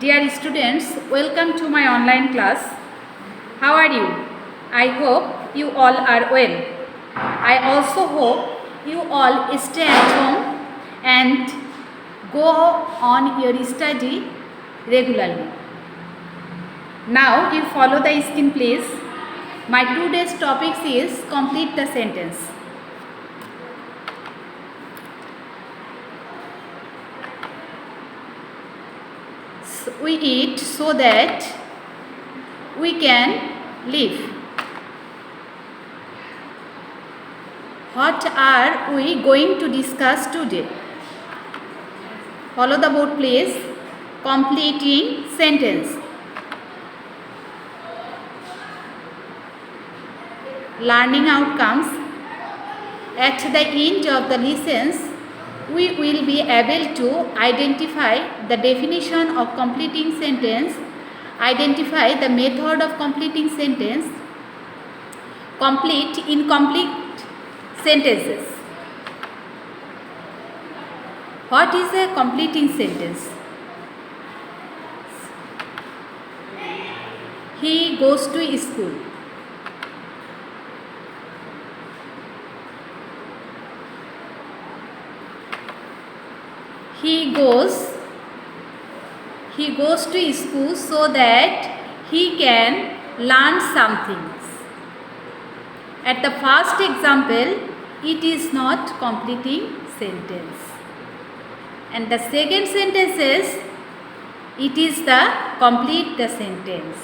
Dear students, welcome to my online class. How are you? I hope you all are well. I also hope you all stay at home and go on your study regularly. Now you follow the screen please. My today's topic is complete the sentence. We eat so that we can live. What are we going to discuss today? Follow the board please. Completing sentence. Learning outcomes. At the end of the lessons, we will be able to identify the definition of completing sentence, identify the method of completing sentence, complete incomplete sentences. What is a completing sentence? He goes to school. He goes to school so that he can learn some things. At the first example, it is not completing sentence. And the second sentence is, it is the complete the sentence.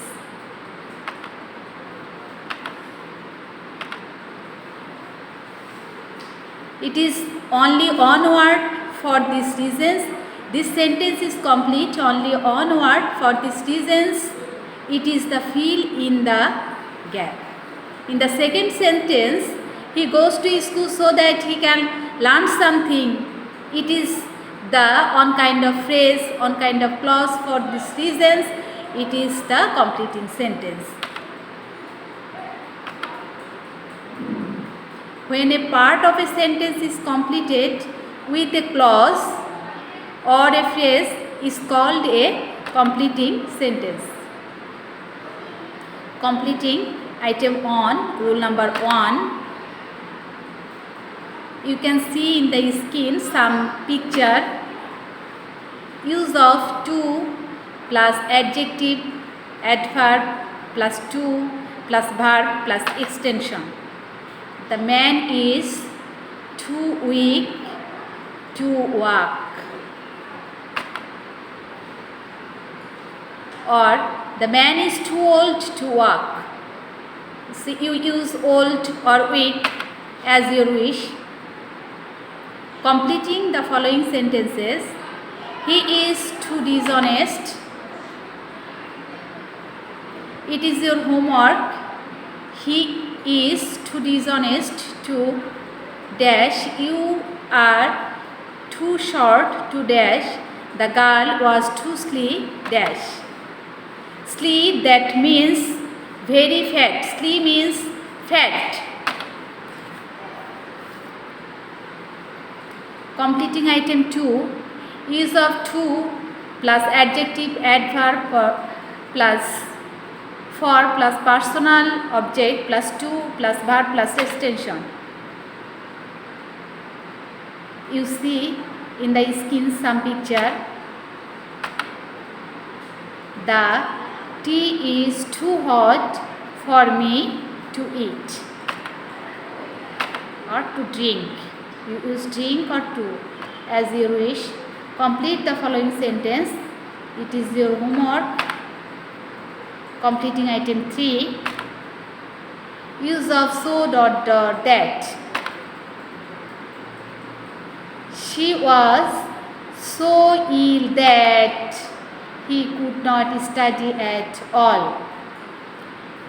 It is only one word. For these reasons, this sentence is complete only one word. For these reasons, it is the fill in the gap. In the second sentence, he goes to school so that he can learn something. It is the one kind of phrase, one kind of clause. For these reasons, it is the completing sentence. When a part of a sentence is completed with a clause or a phrase is called a completing sentence. Completing item 1, rule number 1. You can see in the screen some picture. Use of to plus adjective, adverb plus to plus verb plus extension. The man is too weak to walk, or the man is too old to walk. So you use old or weak as your wish. Completing the following sentences. He is too dishonest. It is your homework. He is too dishonest to dash. You are too short to dash. The girl was too slim dash. Slim, that means very fat. Slim means fat. Completing item 2. Use of to plus adjective, adverb plus for plus personal object plus to plus verb plus extension. You see in the screen some picture. The tea is too hot for me to eat or to drink. You use drink or to as you wish. Complete the following sentence. It is your homework. Completing item 3. Use of so that. She was so ill that he could not study at all.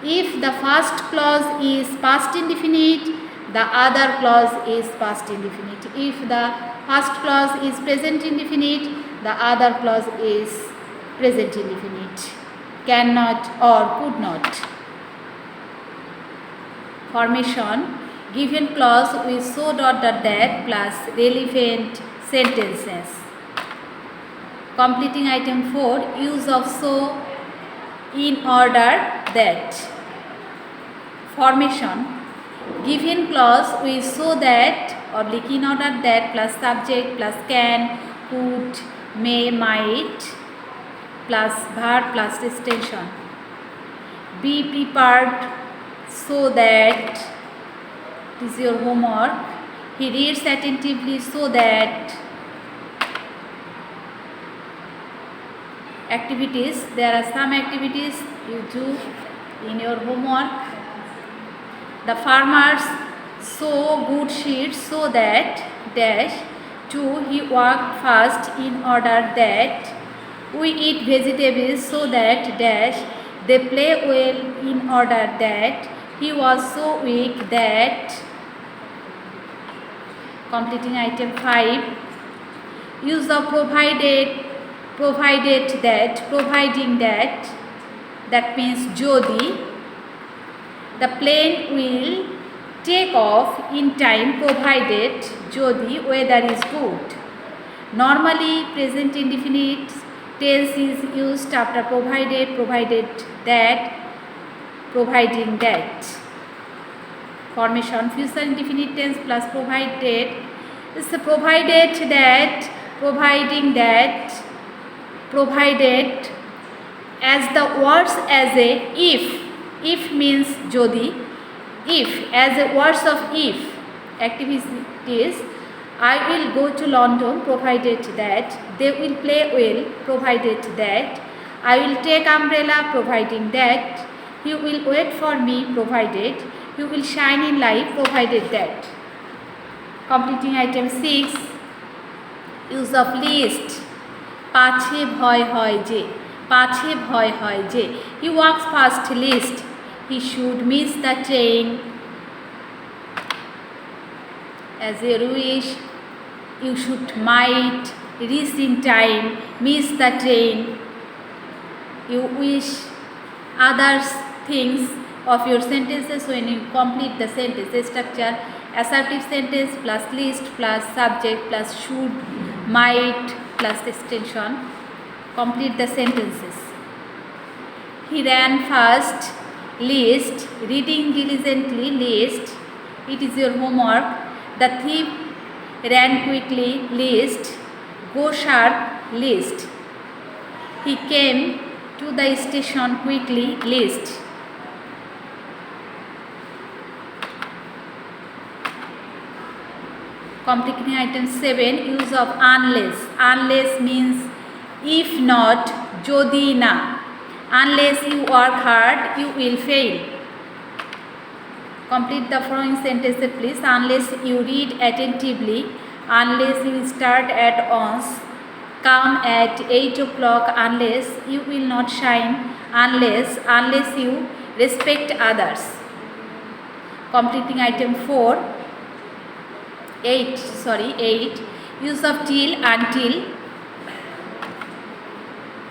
If the first clause is past indefinite, the other clause is past indefinite. If the first clause is present indefinite, the other clause is present indefinite. Cannot or could not. Formation. Given clause with so that plus relevant sentences. Completing item 4, use of so in order that. Formation, given clause with so that oblique in order that plus subject plus can, could, may, might plus verb plus extension. Be prepared so that, this is your homework. He reads attentively so that. Activities, there are some activities you do in your homework. The farmers sow good seeds so that dash. 2. He worked fast in order that. We eat vegetables so that dash. They play well in order that. He was so weak that. Completing item 5, use of provided that, providing that, that means jodi. The plane will take off in time provided jodi weather is good. Normally present indefinite tense is used after provided that, providing that. Formation, future indefinite tense plus provided is provided that, providing that, provided as the words as a if means jodi, if as a words of if. Activities, I will go to London provided that. They will play well provided that. I will take umbrella providing that. He will wait for me provided. He will shine in life provided that. Completing item 6, use of least. পাছে ভয় হয় যে, পাছে ভয় হয় যে. He walks past least. He should miss the train. As a wish, you should might reach in time, miss the train. You wish others things of your sentences when you complete the sentence structure. Assertive sentence plus least plus subject plus should, might plus extension. Complete the sentences. He ran fast, least. Reading diligently, least. It is your homework. The thief ran quickly, least. Go sharp, least. He came to the station quickly, least. Completing item 7, use of unless. Unless means if not, jodi na. Unless you work hard, you will fail. Complete the following sentences please. Unless you read attentively, unless you start at once, come at 8 o'clock, unless you will not shine, unless you respect others. Completing item 8, use of till, until.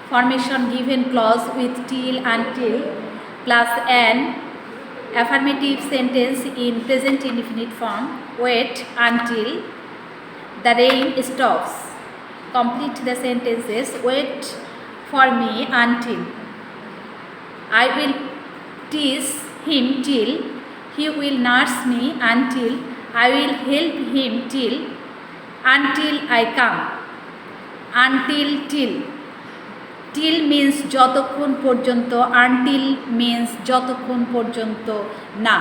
Formation, given clause with till, until plus an. Affirmative sentence in present indefinite form, wait until the rain stops. Complete the sentences, wait for me until. I will tease him till. He will nurse me until. I will help him till. Until I come. Until till. Till means যতক্ষণ পর্যন্ত, until means যতক্ষণ পর্যন্ত না.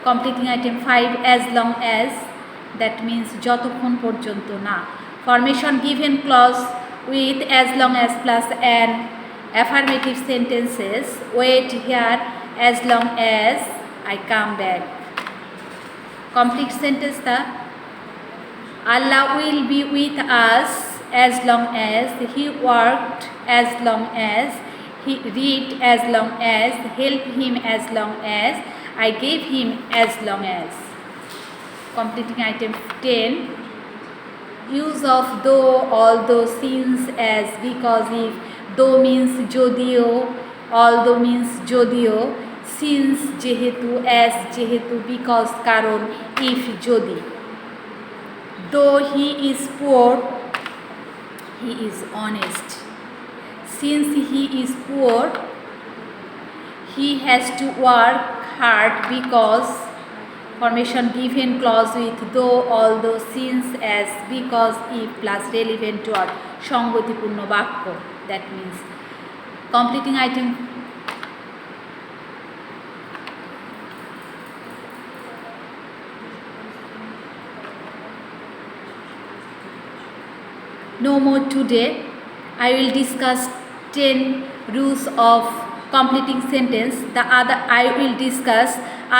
Completing item 5, as long as, that means যতক্ষণ পর্যন্ত না. Formation, given clause with as long as plus an. Affirmative sentences, wait here as long as I come back. Complete sentence, the Allah will be with us as long as, he worked as long as, he read as long as, help him as long as, I gave him as long as. Completing item 10, use of though, although, since, as, because, if. Though means jodio, although means jodio, since যেহেতু, as যেহেতু, because কারণ, if যদি. though he is poor, he is honest. Since he is poor, he has to work hard because formation given clause with though, although, since, as, because, if plus relevant word সঙ্গতিপূর্ণ বাক্য. That means completing item. No more today. I will discuss 10 rules of completing sentence. I will discuss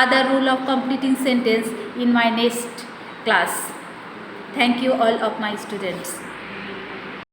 other rule of completing sentence in my next class. Thank you all of my students.